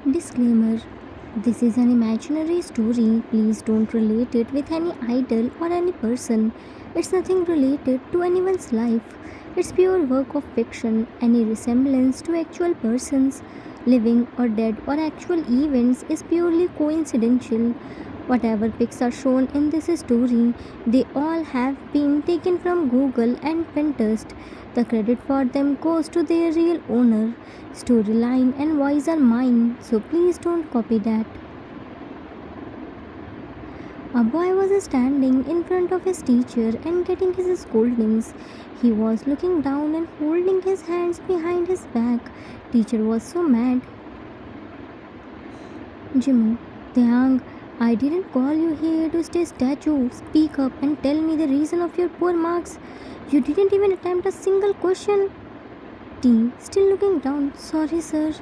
Disclaimer: this is an imaginary story. Please don't relate it with any idol or any person. It's nothing related to anyone's life. It's pure work of fiction. Any resemblance to actual persons, living or dead, or actual events is purely coincidental. Whatever pics are shown in this story, they all have been taken from Google and Pinterest. The credit for them goes to their real owner. Storyline and voice are mine, so please don't copy that. A boy was standing in front of his teacher and getting his scoldings. He was looking down and holding his hands behind his back. Teacher was so mad. Jimin, Taehyung, I didn't call you here to stay statue. Speak up and tell me the reason of your poor marks. You didn't even attempt a single question. T, still looking down. Sorry, sir.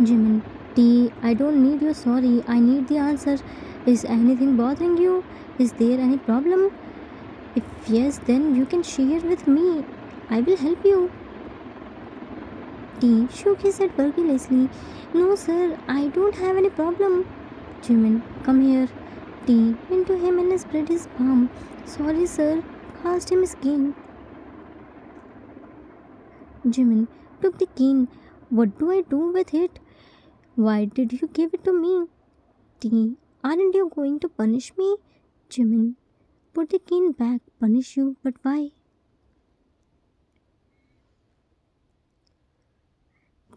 Jimin, T, I don't need your sorry. I need the answer. Is anything bothering you? Is there any problem? If yes, then you can share with me. I will help you. T shook his head virtuously. No, sir, I don't have any problem. Jimin, come here. T went to him and spread his palm. Sorry, sir, passed him his cane. Jimin took the cane. What do I do with it? Why did you give it to me? T, aren't you going to punish me? Jimin, put the cane back. Punish you, but why?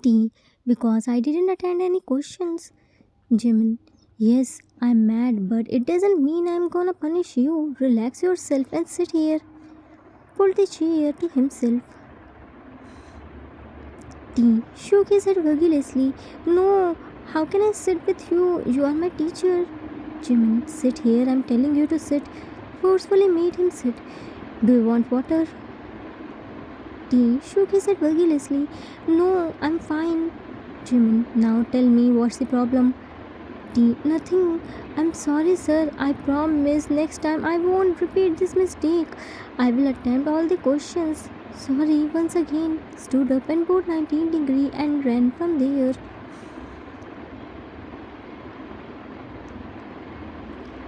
T, because I didn't attend any questions. Jimin, yes, I'm mad, but it doesn't mean I'm gonna punish you. Relax yourself and sit here. Pulled the chair to himself. T shook his head vigorously. No, how can I sit with you? You are my teacher. Jimin, sit here. I'm telling you to sit. Forcefully made him sit. Do you want water? T shook his head vigorously. No, I'm fine. Jimin, now tell me what's the problem? T, nothing. I'm sorry, sir. I promise next time I won't repeat this mistake. I will attempt all the questions. Sorry, once again. Stood up and bowed 90 degrees and ran from there.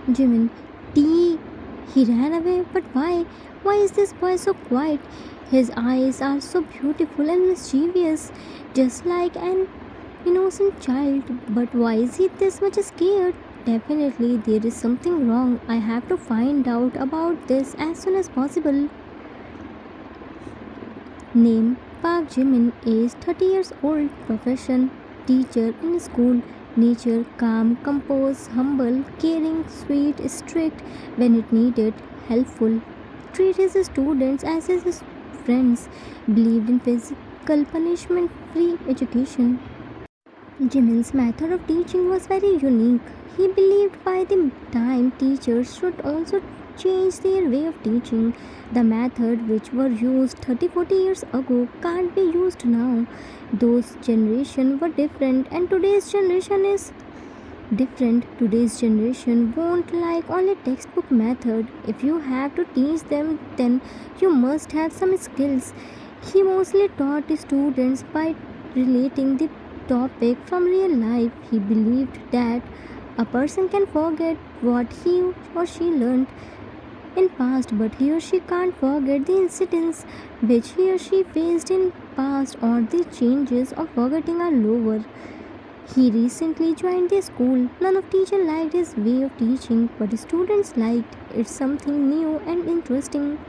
Jimin, T. He ran away, but why? Why is this boy so quiet? His eyes are so beautiful and mischievous, just like an innocent child. But why is he this much scared? Definitely, there is something wrong. I have to find out about this as soon as possible. Name Park Jimin, age 30 years old, profession teacher in school, nature calm, composed, humble, caring, sweet, strict when it needed, helpful. Treat his students as his friends, believed in physical punishment free education. Jimin's method of teaching was very unique. He believed by the time teachers should also change their way of teaching. The method which were used 30-40 years ago can't be used now. Those generation were different and today's generation is different. Today's generation won't like only textbook method. If you have to teach them, then you must have some skills. He mostly taught students by relating the topic from real life. He believed that a person can forget what he or she learned in past, but he or she can't forget the incidents which he or she faced in past, or the changes of forgetting are lower. He recently joined the school. None of teachers liked his way of teaching, but students liked it. Something new and interesting.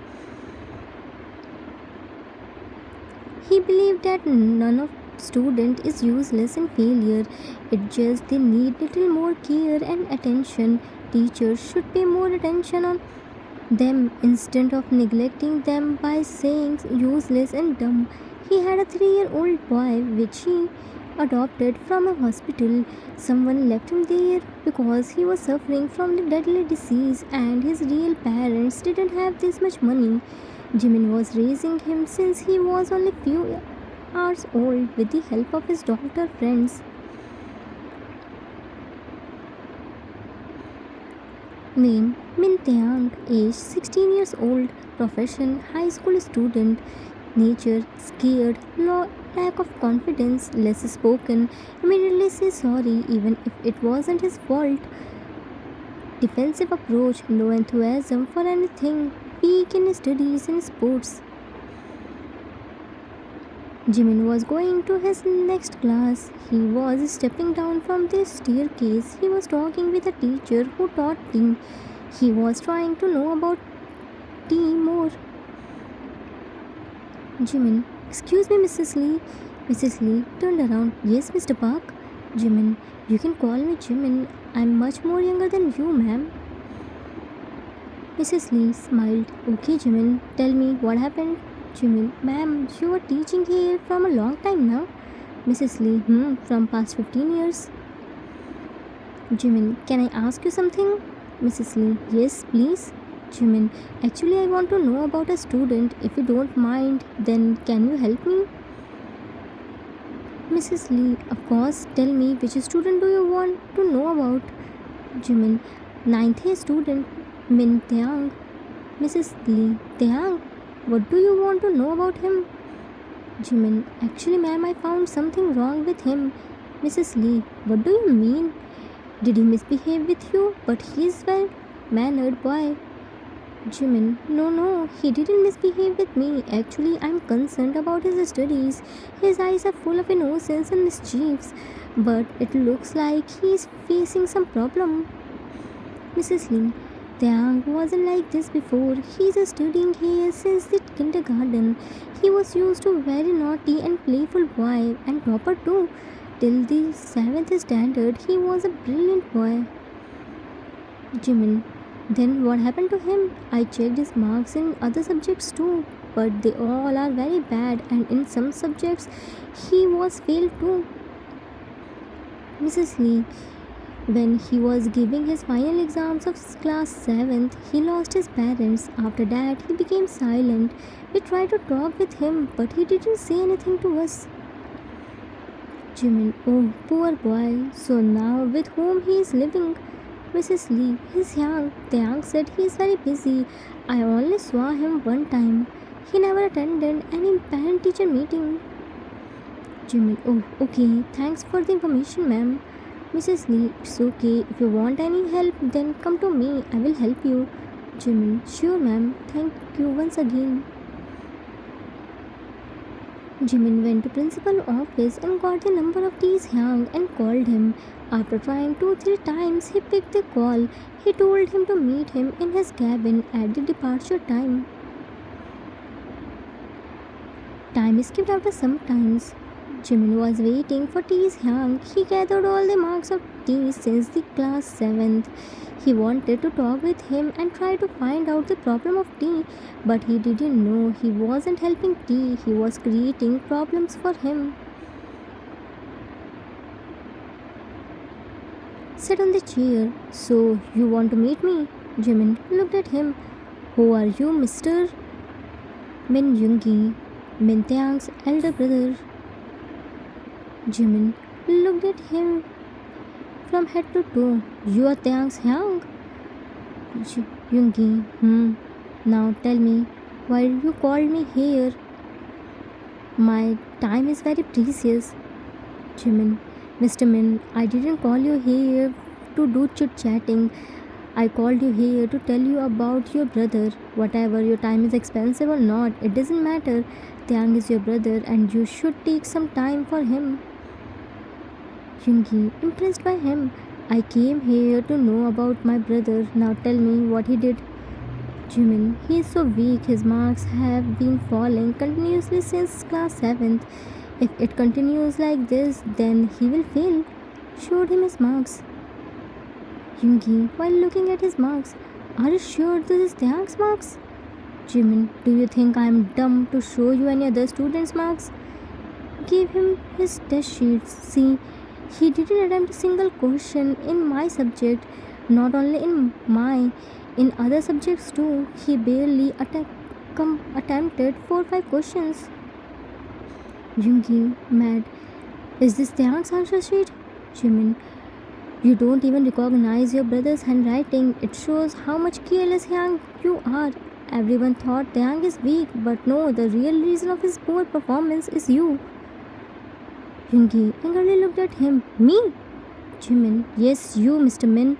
He believed that none of student is useless and failure. It just they need little more care and attention. Teachers should pay more attention on them instead of neglecting them by saying useless and dumb. He had a 3-year-old boy which he adopted from a hospital. Someone left him there because he was suffering from the deadly disease and his real parents didn't have this much money. Jimin was raising him since he was only few hours old with the help of his doctor friends. Name Min Taehyung, age 16 years old, profession high school student, nature, scared, lack of confidence, less spoken, immediately say sorry even if it wasn't his fault. Defensive approach, no enthusiasm for anything, weak in studies and sports. Jimin was going to his next class. He was stepping down from the staircase. He was talking with a teacher who taught tea. He was trying to know about tea more. Jimin, excuse me, Mrs. Lee. Mrs. Lee turned around. Yes, Mr. Park. Jimin, you can call me Jimin. I'm much more younger than you, ma'am. Mrs. Lee smiled. Okay, Jimin, tell me what happened. Jimin, ma'am, you are teaching here from a long time now. Mrs. Lee, from past 15 years. Jimin, can I ask you something? Mrs. Lee, yes, please. Jimin, actually I want to know about a student. If you don't mind, then can you help me? Mrs. Lee, of course, tell me which student do you want to know about? Jimin, ninth A student, Min Taehyung. Mrs. Lee, Taehyung, what do you want to know about him? Jimin, actually ma'am, I found something wrong with him. Mrs. Lee, what do you mean? Did he misbehave with you? But he is well-mannered boy. Jimin, no, he didn't misbehave with me. Actually, I'm concerned about his studies. His eyes are full of innocence and mischiefs. But it looks like he's facing some problem. Mrs. Lee, Taehyung wasn't like this before. He's studying here since the kindergarten. He was used to very naughty and playful boy and topper too. Till the 7th standard, he was a brilliant boy. Jimin, then what happened to him? I checked his marks in other subjects too, but they all are very bad, and in some subjects he was failed too. Mrs. Lee, when he was giving his final exams of class 7th, he lost his parents. After that, he became silent. We tried to talk with him, but he didn't say anything to us. Jimin, oh, poor boy. So now with whom he is living? Mrs. Lee, he's young. Taehyung said he is very busy. I only saw him one time. He never attended any parent-teacher meeting. Jimin, oh, okay. Thanks for the information, ma'am. Mrs. Lee, it's okay. If you want any help, then come to me. I will help you. Jimin, sure, ma'am. Thank you once again. Jimin went to principal office and got the number of Taehyung and called him. After trying 2-3 times, he picked the call. He told him to meet him in his cabin at the departure time. Time skipped after some times. Jimin was waiting for Taehyung. He gathered all the marks of T since the class 7th. He wanted to talk with him and try to find out the problem of T, but he didn't know he wasn't helping T. He was creating problems for him. Sit on the chair. So, you want to meet me? Jimin looked at him. Who are you, Mr. Min Yoongi, Min Taehyung's elder brother. Jimin looked at him from head to toe. You are Taehyung's Hyung? Yoongi, Now tell me, why you called me here? My time is very precious. Jimin, Mr. Min, I didn't call you here to do chit-chatting. I called you here to tell you about your brother. Whatever, your time is expensive or not, it doesn't matter. Taehyung is your brother and you should take some time for him. Yoongi, impressed by him. I came here to know about my brother. Now tell me what he did. Jimin, he is so weak. His marks have been falling continuously since class 7th. If it continues like this, then he will fail. Showed him his marks. Yoongi, while looking at his marks, are you sure this is Taehyung's marks? Jimin, do you think I am dumb to show you any other student's marks? Gave him his test sheets. See, he didn't attempt a single question in my subject, not only in other subjects too. He barely attempted 4-5 questions. Yoongi, mad. Is this Taehyung's answer sheet? Jimin, you don't even recognize your brother's handwriting. It shows how much careless young you are. Everyone thought Taehyung is weak, but no, the real reason of his poor performance is you. Yoongi angrily looked at him. Me? Jimin, yes, you, Mr. Min.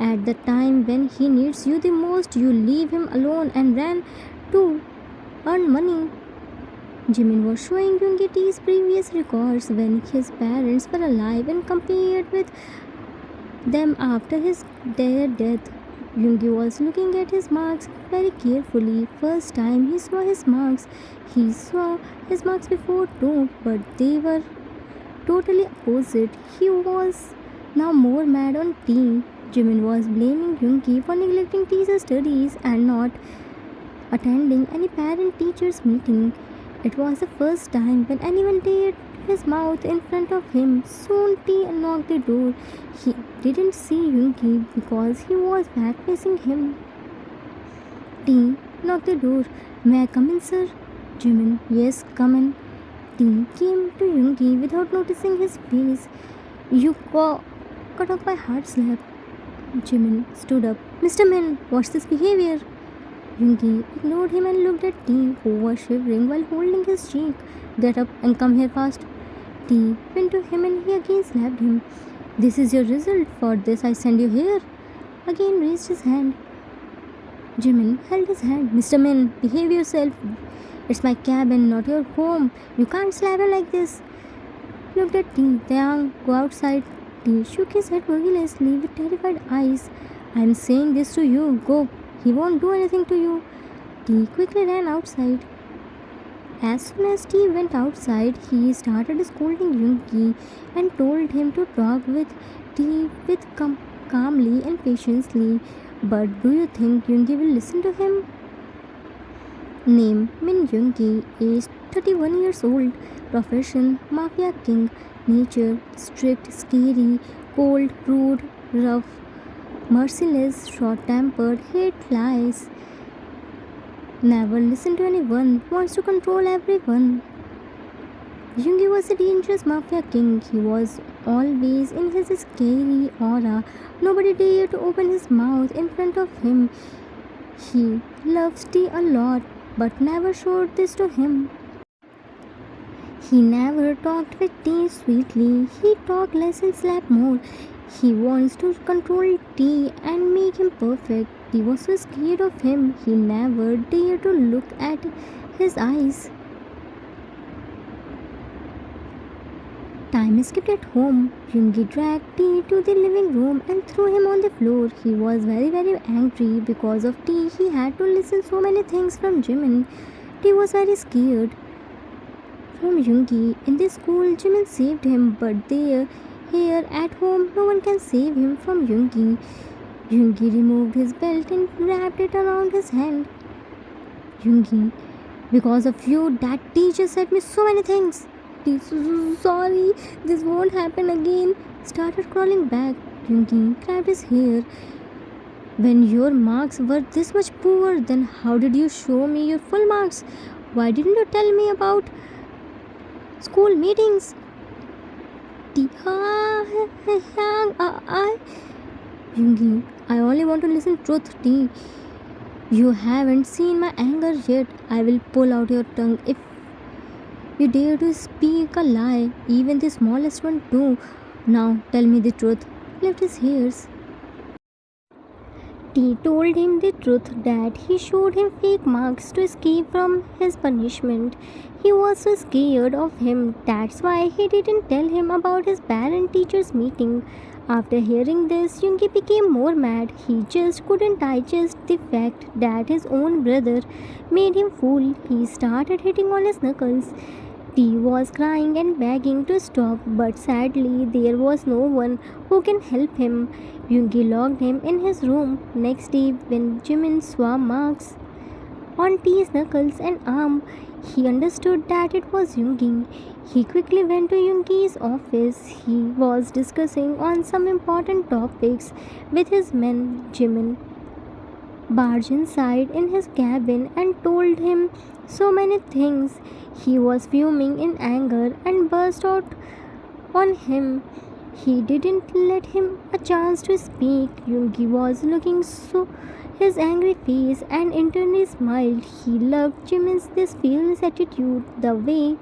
At the time when he needs you the most, you leave him alone and ran to earn money. Jimin was showing Yoongi T's previous records when his parents were alive and compared with them after their death. Yoongi was looking at his marks very carefully. First time he saw his marks. He saw his marks before too, but they were totally opposite. He was now more mad on T. Jimin was blaming Yoongi for neglecting T's studies and not attending any parent-teachers meeting. It was the first time when anyone dared his mouth in front of him. Soon T knocked the door. He didn't see Yoongi because he was back facing him. T knocked the door. May I come in, sir? Jimin, yes, come in. T came to Yoongi without noticing his face. You cut off my heart slap. Jimin stood up. Mr. Min, what's this behavior? Yoongi ignored him and looked at T, who was shivering while holding his cheek. Get up and come here fast. T went to him and he again slapped him. This is your result. For this I send you here. Again raised his hand. Jimin held his hand. Mr. Min, behave yourself. It's my cabin, not your home. You can't slap him like this. Looked at T. Taehyung, go outside. T shook his head vigorously with terrified eyes. I'm saying this to you. Go. He won't do anything to you. T quickly ran outside. As soon as T went outside, he started scolding Yoongi and told him to talk with T calmly and patiently. But do you think Yoongi will listen to him? Name Min Yoongi, age 31 years old, profession Mafia king, nature strict, scary, cold, rude, rough, merciless, short-tempered, hate lies, never listen to anyone, wants to control everyone. Yoongi was a dangerous Mafia king. He was always in his scary aura. Nobody dared to open his mouth in front of him. He loves T a lot, but never showed this to him. He never talked with T sweetly. He talked less and slapped more. He wants to control T and make him perfect. T was so scared of him. He never dared to look at his eyes. Time skipped at home. Yoongi dragged T to the living room and threw him on the floor. He was very angry because of T. He had to listen so many things from Jimin. T was very scared from Yoongi. In the school, Jimin saved him, but here at home, no one can save him from Yoongi. Yoongi removed his belt and wrapped it around his hand. Yoongi, because of you, that teacher said me so many things. Sorry, this won't happen again. Started crawling back. Yoongi grabbed his hair. When your marks were this much poor, then how did you show me your full marks? Why didn't you tell me about school meetings? Yoongi, I only want to listen truth, T. You haven't seen my anger yet. I will pull out your tongue if you dare to speak a lie, even the smallest one too. Now tell me the truth. Lift his hairs. T told him the truth that he showed him fake marks to escape from his punishment. He was so scared of him. That's why he didn't tell him about his parent-teachers meeting. After hearing this, Yoongi became more mad. He just couldn't digest the fact that his own brother made him fool. He started hitting on his knuckles. T was crying and begging to stop, but sadly there was no one who can help him. Yoongi locked him in his room. Next day, when Jimin saw marks on T's knuckles and arm, he understood that it was Yoongi. He quickly went to Yoongi's office. He was discussing on some important topics with his man. Jimin barged inside in his cabin and told him so many things. He was fuming in anger and burst out on him. He didn't let him a chance to speak. Yoongi was looking so his angry face, and internally smiled. He loved Jimin's this fearless attitude, the way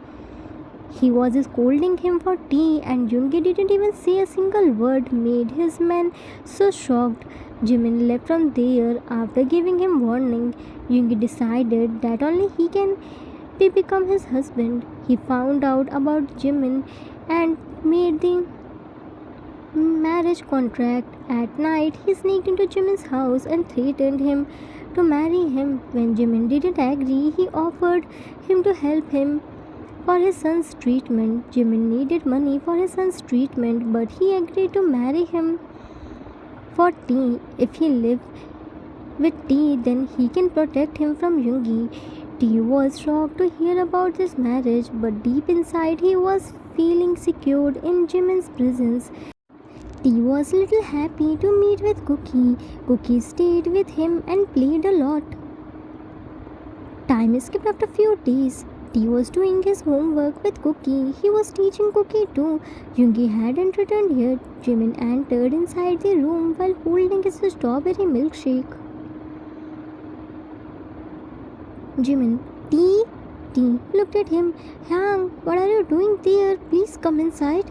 he was scolding him for tea, and Yoongi didn't even say a single word, made his man so shocked. Jimin left from there after giving him warning. Yoongi decided that only he can become his husband. He found out about Jimin and made the marriage contract. At night, he sneaked into Jimin's house and threatened him to marry him. When Jimin didn't agree, he offered him to help him for his son's treatment. Jimin needed money for his son's treatment, but he agreed to marry him for tea. If he lived with tea, then he can protect him from Yoongi. T was shocked to hear about this marriage, but deep inside he was feeling secured in Jimin's presence. T was little happy to meet with Cookie. Cookie stayed with him and played a lot. Time skipped after few days. T was doing his homework with Cookie. He was teaching Cookie too. Yoongi hadn't returned yet. Jimin entered inside the room while holding his strawberry milkshake. Jimin, T looked at him. Hyang, what are you doing there? Please come inside.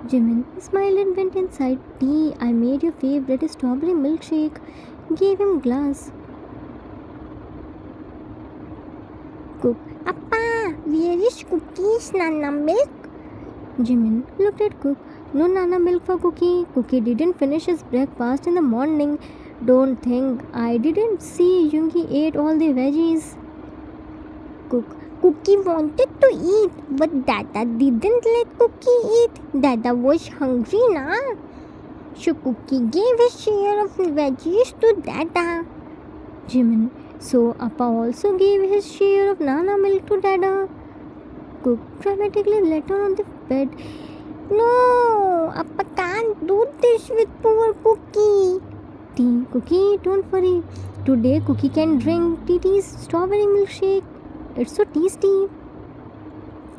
Jimin smiled and went inside. T, I made your favorite strawberry milkshake. Gave him glass. Cook, Appa, where is Cookie's Nana milk? Jimin looked at Cook. No Nana milk for Cookie. Cookie didn't finish his breakfast in the morning. Don't think I didn't see Yoongi ate all the veggies. Cook, Cookie wanted to eat, but Dada didn't let Cookie eat. Dada was hungry now. So Cookie gave his share of veggies to Dada. Jimin, so Appa also gave his share of Nana milk to Dada. Cook dramatically let her on the bed. No, Appa can't do this with poor Cookie. Cookie, don't worry. Today Cookie can drink TT's strawberry milkshake. It's so tasty.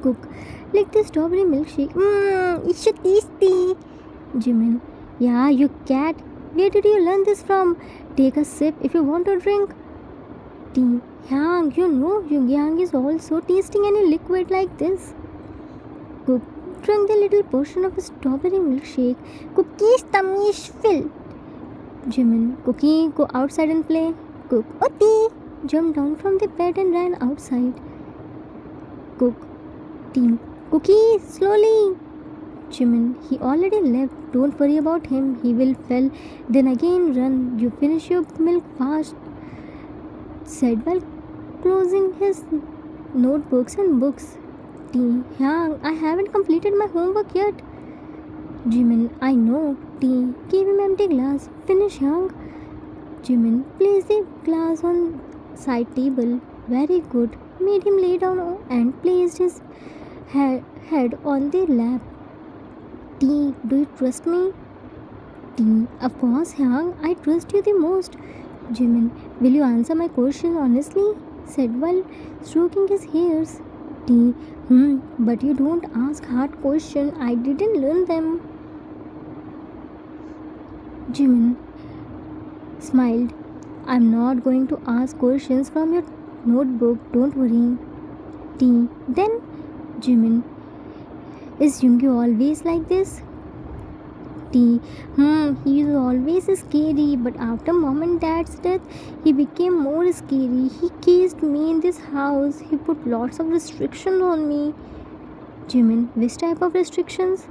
Cook, lick the strawberry milkshake. It's so tasty. Jimin, yeah, you cat. Where did you learn this from? Take a sip if you want to drink. Hyang, you know Yoongi is also tasting any liquid like this. Cook drank the little portion of a strawberry milkshake. Cookie's tummy is filled. Jimin, Cookie, go outside and play. Cook, Oti, jumped down from the bed and ran outside. Cook, Cookie, slowly. Jimin, he already left. Don't worry about him. He will fall. Then again run. You finish your milk fast. Said while closing his notebooks and books. Hyang, I haven't completed my homework yet. Jimin, I know. Gave him empty glass. Finish, Hyang. Jimin placed the glass on side table. Very good. Made him lay down and placed his head on the lap. Do you trust me? Of course, Hyang. I trust you the most. Jimin, will you answer my question honestly? Said while stroking his hairs. But you don't ask hard questions. I didn't learn them. Jimin smiled. I'm not going to ask questions from your notebook. Don't worry. Then Jimin, is Yoongi always like this? He is always scary, but after mom and dad's death, he became more scary. He cased me in this house. He put lots of restrictions on me. Jimin, which type of restrictions?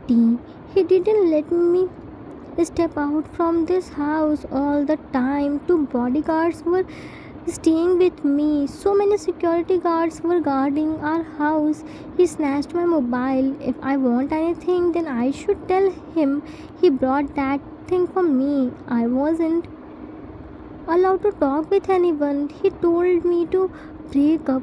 He didn't let me step out from this house all the time. 2 bodyguards were staying with me. So many security guards were guarding our house. He snatched my mobile. If I want anything, then I should tell him. He brought that thing for me. I wasn't allowed to talk with anyone. He told me to break up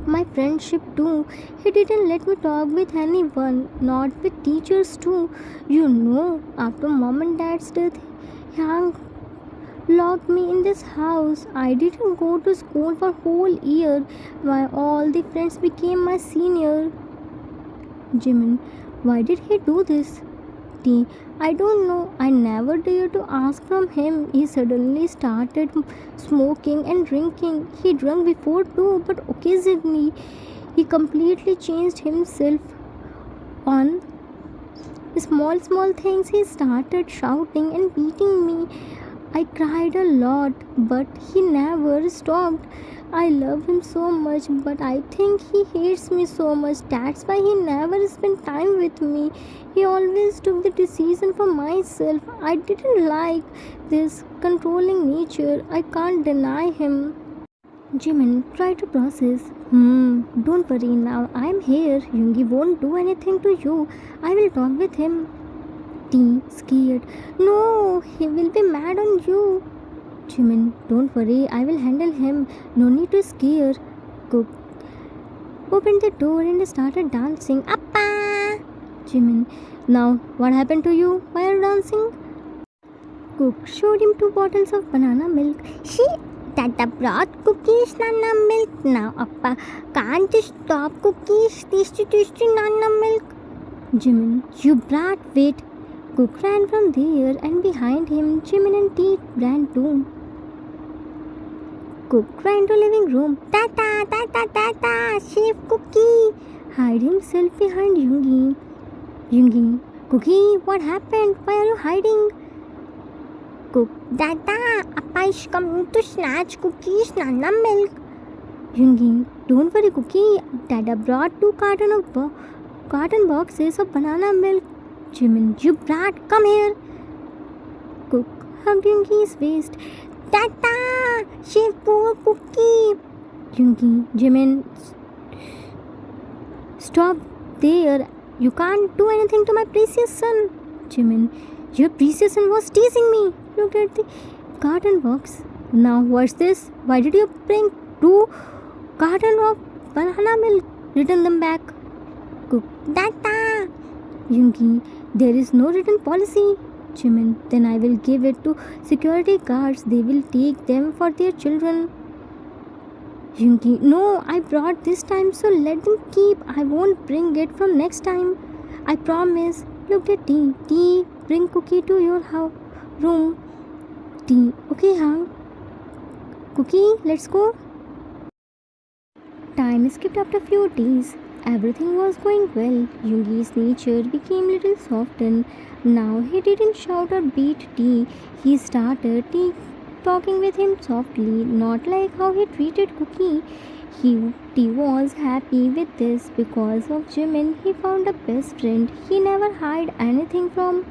my friendship too. He didn't let me talk with anyone, not with teachers too. You know, after mom and dad's death, Yang locked me in this house. I didn't go to school for whole year. My all the friends became my senior. Jimin, why did he do this? Tea. I don't know. I never dared to ask from him. He suddenly started smoking and drinking. He drank before too, but occasionally he completely changed himself on small things. He started shouting and beating me. I cried a lot, but he never stopped. I love him so much, but I think he hates me so much. That's why he never spent time with me. He always took the decision for myself. I didn't like this controlling nature. I can't deny him. Jimin, try to process. Don't worry now. I'm here. Yoongi won't do anything to you. I will talk with him. T, scared. No, he will be mad on you. Jimin, don't worry. I will handle him. No need to scare. Cook opened the door and started dancing. Appa! Jimin, now what happened to you? Why are you dancing? Cook showed him 2 bottles of banana milk. She Tata brought cookies, Nana milk. Now, Appa can't stop cookies. Tasty Nana milk. Jimin, you brat, wait. Cook ran from there, and behind him, Jimin and T ran too. Cook ran to living room. Tata, Chef Cookie. Hide himself behind Yoongi. Cookie, what happened? Why are you hiding? Cook, Dada, Appa is coming to snatch cookies, Nana milk. Yoongi, don't worry, Cookie. Dada brought 2 carton boxes of banana milk. Jimin, you brat, come here. Cook hugged Yoongi's waist. Dada, Chef poor Cookie. Yoongi, Jimin, stop there. You can't do anything to my precious son. Jimin, your precious son was teasing me. Look at the carton box. Now what's this? Why did you bring 2 carton of banana milk? Return them back. Cook, Dada. Yoongi, there is no written policy. Jimin, then I will give it to security guards. They will take them for their children. Yoongi, no, I brought this time, so let them keep. I won't bring it from next time. I promise. Look at T. T, bring Cookie to your room. T, okay, huh? Cookie, let's go. Time skipped after a few days. Everything was going well. Yoongi's nature became little softened. Now he didn't shout or beat T. He started talking with him softly, not like how he treated Cookie. T was happy with this. Because of Jimin, he found a best friend. He never hid anything from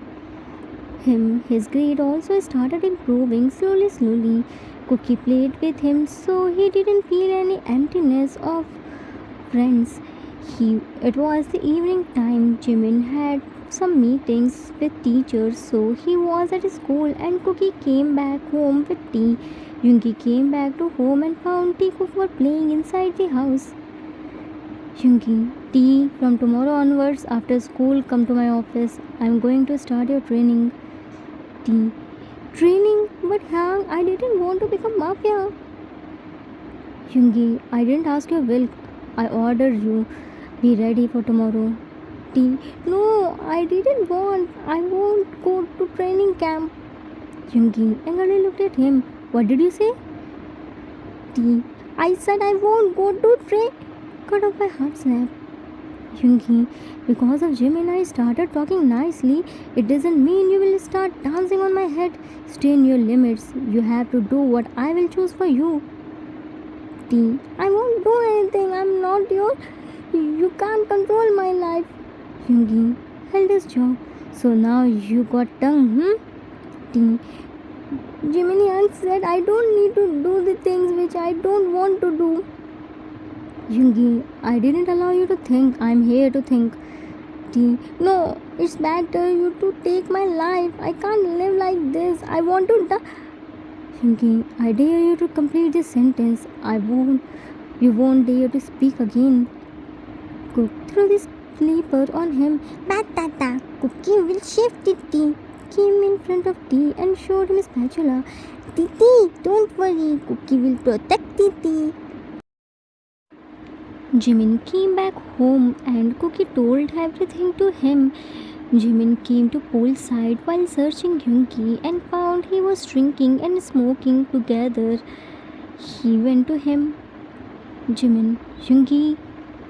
him. His grade also started improving slowly. Cookie played with him, so he didn't feel any emptiness of friends. It was the evening time. Jimin had some meetings with teachers, so he was at school, and Cookie came back home with tea. Yoongi came back to home and found Taekook were playing inside the house. Yoongi, T, from tomorrow onwards, after school, come to my office. I'm going to start your training. T, training? But Hang, I didn't want to become Mafia. Yoongi, I didn't ask your will. I ordered you. Be ready for tomorrow. T, no, I didn't want. I won't go to training camp. Yoongi angrily looked at him. What did you say? T, I said I won't go to train. Cut off my heart snap. Yoongi, because of Jimin I started talking nicely. It doesn't mean you will start dancing on my head. Stay in your limits. You have to do what I will choose for you. T, I won't do anything. I'm not your... You can't control my life. Yoongi held his jaw. So now you got tongue, T, Jimin said I don't need to do the things which I don't want to do. Yoongi, I didn't allow you to think. I'm here to think. T, no, it's better you to take my life. I can't live like this. I want to die. Yoongi, I dare you to complete this sentence. You won't dare to speak again. Cook threw this sleeper on him. Batata, Cookie will shift the tea. Came in front of T and showed him a spatula. Titi, don't worry, Cookie will protect Titi. Jimin came back home and Cookie told everything to him. Jimin came to poolside while searching Yoongi and found he was drinking and smoking together. He went to him. Jimin, Yoongi,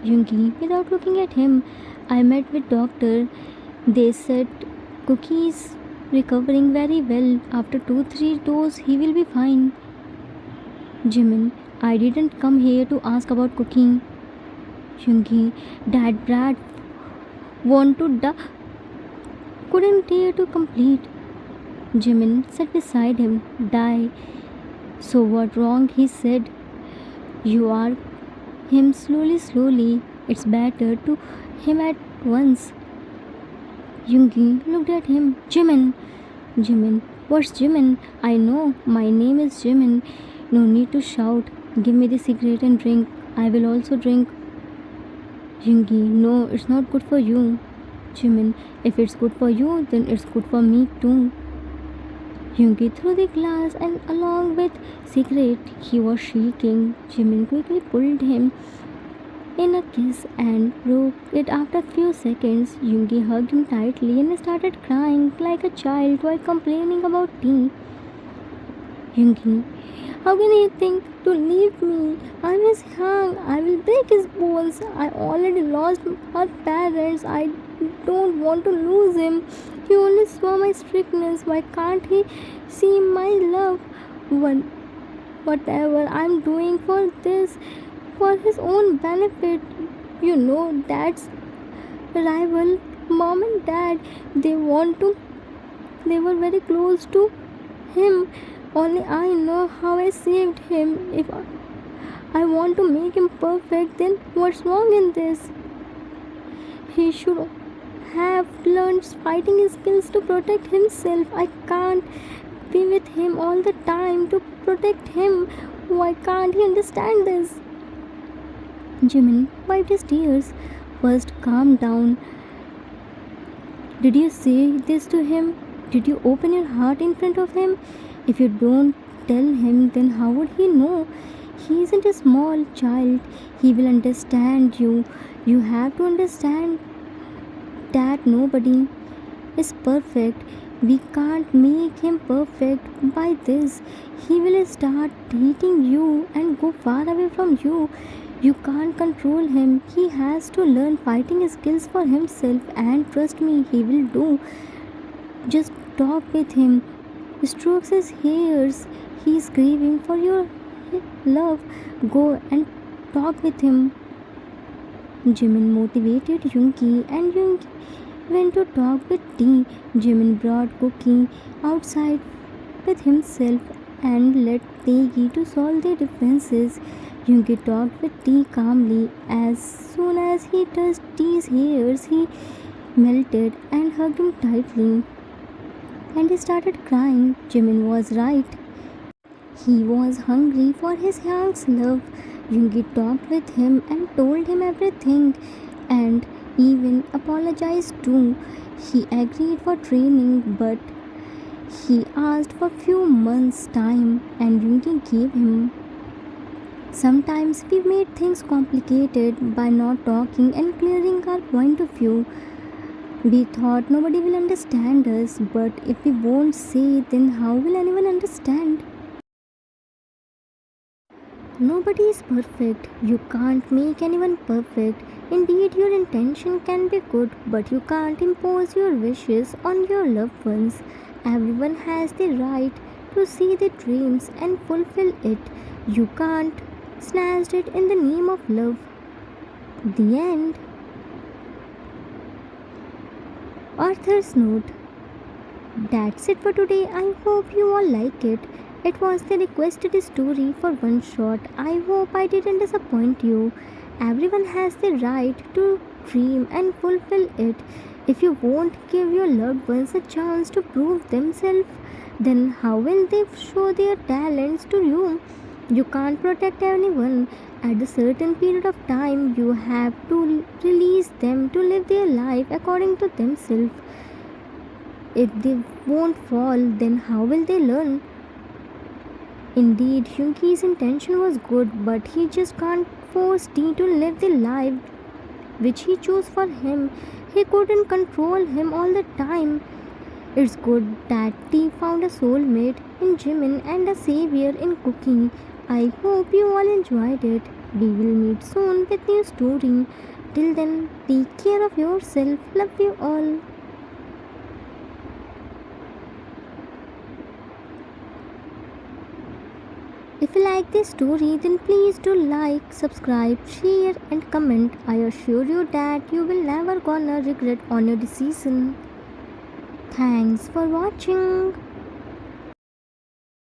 Yoongi, without looking at him. I met with doctor. They said Cookie is recovering very well. After 2-3 doses, he will be fine. Jimin, I didn't come here to ask about cooking. Yoongi, that brat want to die. Couldn't dare to complete. Jimin sat beside him. Die. So what wrong? He said. You are him slowly. It's better to him at once. Yoongi looked at him. Jimin, what's Jimin? I know, my name is Jimin. No need to shout. Give me the cigarette and drink. I will also drink. Yoongi, no, it's not good for you. Jimin, if it's good for you, then it's good for me too. Yoongi threw the glass and along with cigarette, he was shaking. Jimin quickly pulled him in a kiss and broke it after a few seconds. Yoongi hugged him tightly and started crying like a child while complaining about tea. Yoongi, how can he think to leave me? I'm his young. I will break his bones. I already lost our parents. I don't want to lose him. He only saw my strictness. Why can't he see my love? Whatever I'm doing for this, for his own benefit. You know, dad's rival, mom and dad, they were very close to him. Only I know how I saved him. If I want to make him perfect, then what's wrong in this? He should have learned fighting skills to protect himself. I can't be with him all the time to protect him. Why can't he understand this? Jimin wiped his tears. First, calm down. Did you say this to him? Did you open your heart in front of him? If you don't tell him, then how would he know? He isn't a small child. He will understand you. You have to understand that nobody is perfect. We can't make him perfect by this. He will start hating you and go far away from you. You can't control him. He has to learn fighting skills for himself, and trust me, he will do. Just talk with him. Strokes his hairs. He's craving for your love. Go and talk with him. Jimin motivated Yoongi and Yoongi went to talk with T. Jimin brought Cookie outside with himself and let Taegi to solve their differences. Yoongi talked with T calmly. As soon as he touched T's hairs, he melted and hugged him tightly. And he started crying. Jimin was right. He was hungry for his young's love. Yoongi talked with him and told him everything and even apologized too. He agreed for training, but he asked for few months' time and Yoongi gave him. Sometimes we made things complicated by not talking and clearing our point of view. We thought nobody will understand us, but if we won't say, then how will anyone understand? Nobody is perfect. You can't make anyone perfect. Indeed, your intention can be good, but you can't impose your wishes on your loved ones. Everyone has the right to see their dreams and fulfill it. You can't snatch it in the name of love. The end. Author's note. That's it for today. I hope you all like it. It was the requested story for one shot. I hope I didn't disappoint you. Everyone has the right to dream and fulfill it. If you won't give your loved ones a chance to prove themselves, then how will they show their talents to you? You can't protect anyone. At a certain period of time, you have to release them to live their life according to themselves. If they won't fall, then how will they learn? Indeed, Yoongi's intention was good, but he just can't force T to live the life which he chose for him. He couldn't control him all the time. It's good that T found a soulmate in Jimin and a savior in Cookie. I hope you all enjoyed it. We will meet soon with new story. Till then, take care of yourself. Love you all. If you like this story, then please do like, subscribe, share, and comment. I assure you that you will never gonna regret on your decision. Thanks for watching.